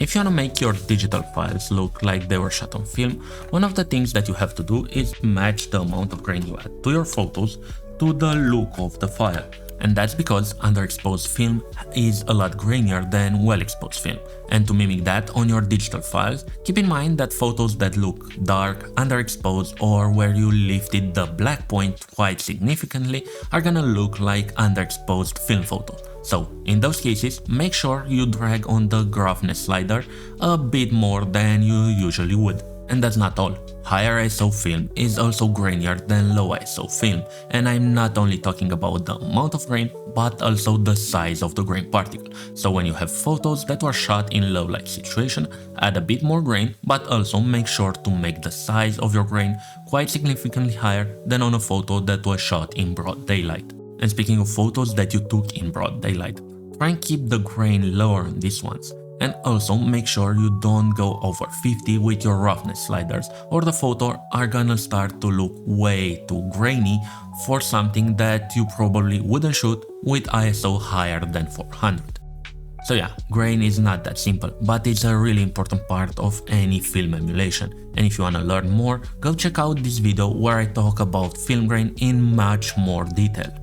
If you want to make your digital files look like they were shot on film, one of the things that you have to do is match the amount of grain you add to your photos to the look of the file. And that's because underexposed film is a lot grainier than well-exposed film. And to mimic that on your digital files, keep in mind that photos that look dark, underexposed, or where you lifted the black point quite significantly are gonna look like underexposed film photos. So, in those cases, make sure you drag on the gruffness slider a bit more than you usually would. And that's not all. Higher ISO film is also grainier than low ISO film, and I'm not only talking about the amount of grain, but also the size of the grain particle. So when you have photos that were shot in low light situation, add a bit more grain, but also make sure to make the size of your grain quite significantly higher than on a photo that was shot in broad daylight. And speaking of photos that you took in broad daylight, try and keep the grain lower on these ones. And also make sure you don't go over 50 with your roughness sliders, or the photo are gonna start to look way too grainy for something that you probably wouldn't shoot with ISO higher than 400. So yeah, grain is not that simple, but it's a really important part of any film emulation. And if you wanna learn more, go check out this video where I talk about film grain in much more detail.